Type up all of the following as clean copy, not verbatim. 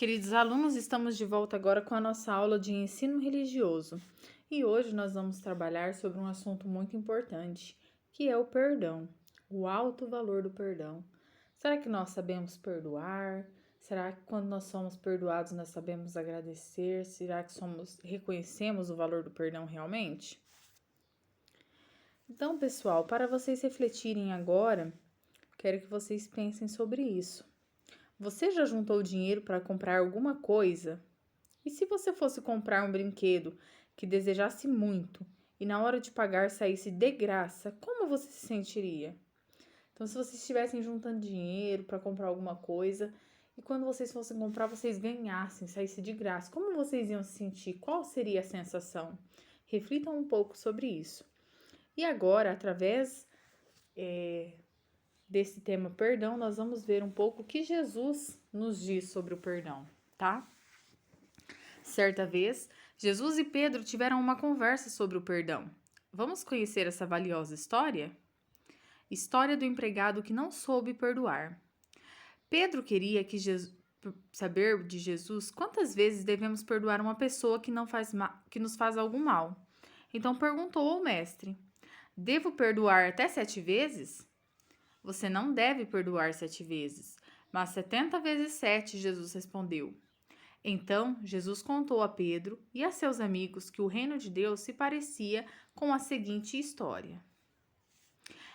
Queridos alunos, estamos de volta agora com a nossa aula de ensino religioso e hoje nós vamos trabalhar sobre um assunto muito importante, que é o perdão, o alto valor do perdão. Será que nós sabemos perdoar? Será que quando nós somos perdoados nós sabemos agradecer? Será que reconhecemos o valor do perdão realmente? Então, pessoal, para vocês refletirem agora, quero que vocês pensem sobre isso. Você já juntou dinheiro para comprar alguma coisa? E se você fosse comprar um brinquedo que desejasse muito e na hora de pagar saísse de graça, como você se sentiria? Então, se vocês estivessem juntando dinheiro para comprar alguma coisa e quando vocês fossem comprar, vocês ganhassem, saísse de graça, como vocês iam se sentir? Qual seria a sensação? Reflitam um pouco sobre isso. E agora, através desse tema perdão, nós vamos ver um pouco o que Jesus nos diz sobre o perdão, tá? Certa vez, Jesus e Pedro tiveram uma conversa sobre o perdão. Vamos conhecer essa valiosa história? História do empregado que não soube perdoar. Pedro queria saber de Jesus quantas vezes devemos perdoar uma pessoa que nos faz algum mal. Então perguntou ao mestre: Devo perdoar até 7 vezes? Você não deve perdoar 7 vezes, mas 70 vezes 7, Jesus respondeu. Então, Jesus contou a Pedro e a seus amigos que o reino de Deus se parecia com a seguinte história.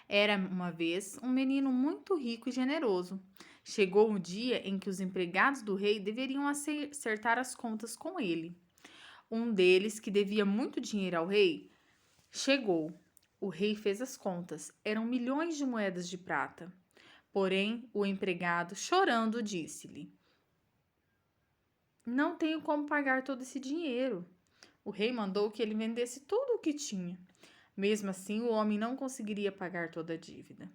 Era uma vez um menino muito rico e generoso. Chegou um dia em que os empregados do rei deveriam acertar as contas com ele. Um deles, que devia muito dinheiro ao rei, chegou. O rei fez as contas. Eram milhões de moedas de prata. Porém, o empregado, chorando, disse-lhe: Não tenho como pagar todo esse dinheiro. O rei mandou que ele vendesse tudo o que tinha. Mesmo assim, o homem não conseguiria pagar toda a dívida.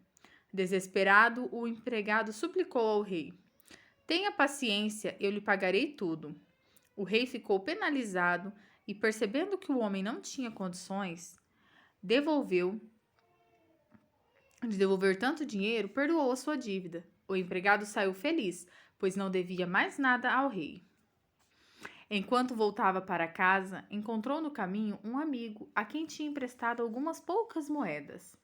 Desesperado, o empregado suplicou ao rei: Tenha paciência, eu lhe pagarei tudo. O rei ficou penalizado e, percebendo que o homem não tinha condições de devolver tanto dinheiro, perdoou a sua dívida. O empregado saiu feliz, pois não devia mais nada ao rei. Enquanto voltava para casa, encontrou no caminho um amigo a quem tinha emprestado algumas poucas moedas.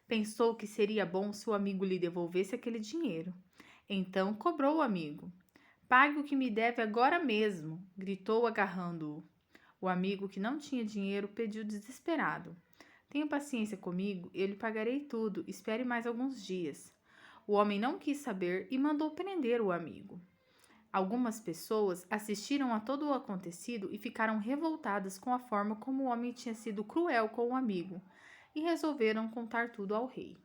Pensou que seria bom se o amigo lhe devolvesse aquele dinheiro. Então cobrou o amigo. Pague o que me deve agora mesmo, gritou agarrando-o. O amigo, que não tinha dinheiro, pediu desesperado. Tenha paciência comigo, eu lhe pagarei tudo, espere mais alguns dias. O homem não quis saber e mandou prender o amigo. Algumas pessoas assistiram a todo o acontecido e ficaram revoltadas com a forma como o homem tinha sido cruel com o amigo e resolveram contar tudo ao rei.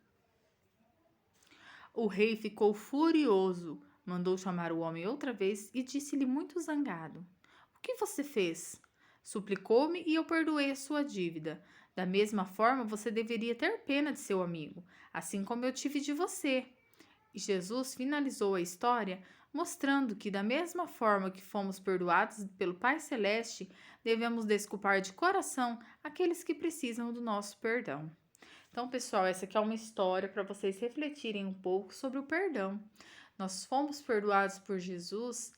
O rei ficou furioso, mandou chamar o homem outra vez e disse-lhe muito zangado: O que você fez? Suplicou-me e eu perdoei a sua dívida. Da mesma forma, você deveria ter pena de seu amigo, assim como eu tive de você. E Jesus finalizou a história mostrando que, da mesma forma que fomos perdoados pelo Pai Celeste, devemos desculpar de coração aqueles que precisam do nosso perdão. Então, pessoal, essa aqui é uma história para vocês refletirem um pouco sobre o perdão. Nós fomos perdoados por Jesus,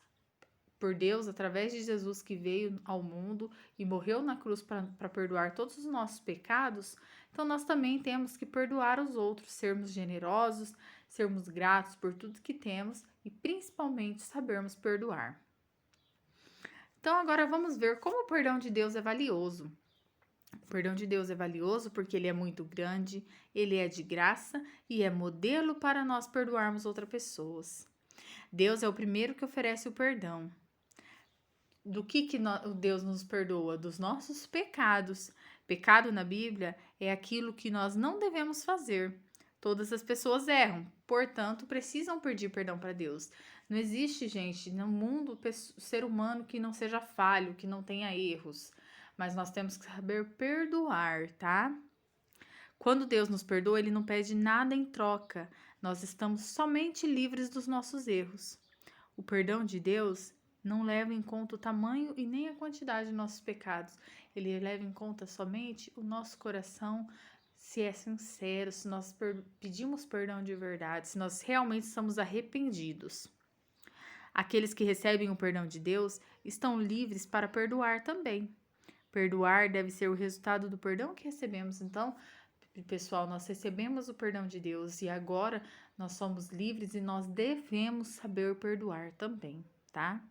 por Deus, através de Jesus que veio ao mundo e morreu na cruz para perdoar todos os nossos pecados. Então, nós também temos que perdoar os outros, sermos generosos, sermos gratos por tudo que temos e principalmente sabermos perdoar. Então, agora vamos ver como o perdão de Deus é valioso. O perdão de Deus é valioso porque ele é muito grande, ele é de graça e é modelo para nós perdoarmos outras pessoas. Deus é o primeiro que oferece o perdão. Do que Deus nos perdoa? Dos nossos pecados. Pecado na Bíblia é aquilo que nós não devemos fazer. Todas as pessoas erram, portanto, precisam pedir perdão para Deus. Não existe, gente, no mundo, ser humano que não seja falho, que não tenha erros. Mas nós temos que saber perdoar, tá? Quando Deus nos perdoa, Ele não pede nada em troca. Nós estamos somente livres dos nossos erros. O perdão de Deus não leva em conta o tamanho e nem a quantidade de nossos pecados. Ele leva em conta somente o nosso coração, se é sincero, se nós pedimos perdão de verdade, se nós realmente estamos arrependidos. Aqueles que recebem o perdão de Deus estão livres para perdoar também. Perdoar deve ser o resultado do perdão que recebemos. Então, pessoal, nós recebemos o perdão de Deus e agora nós somos livres e nós devemos saber perdoar também, tá?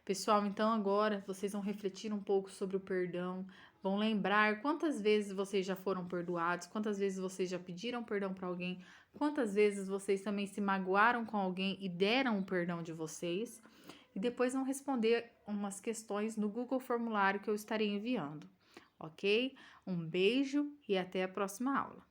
Pessoal, então agora vocês vão refletir um pouco sobre o perdão, vão lembrar quantas vezes vocês já foram perdoados, quantas vezes vocês já pediram perdão para alguém, quantas vezes vocês também se magoaram com alguém e deram o perdão de vocês. E depois vão responder umas questões no Google Formulário que eu estarei enviando, ok? Um beijo e até a próxima aula.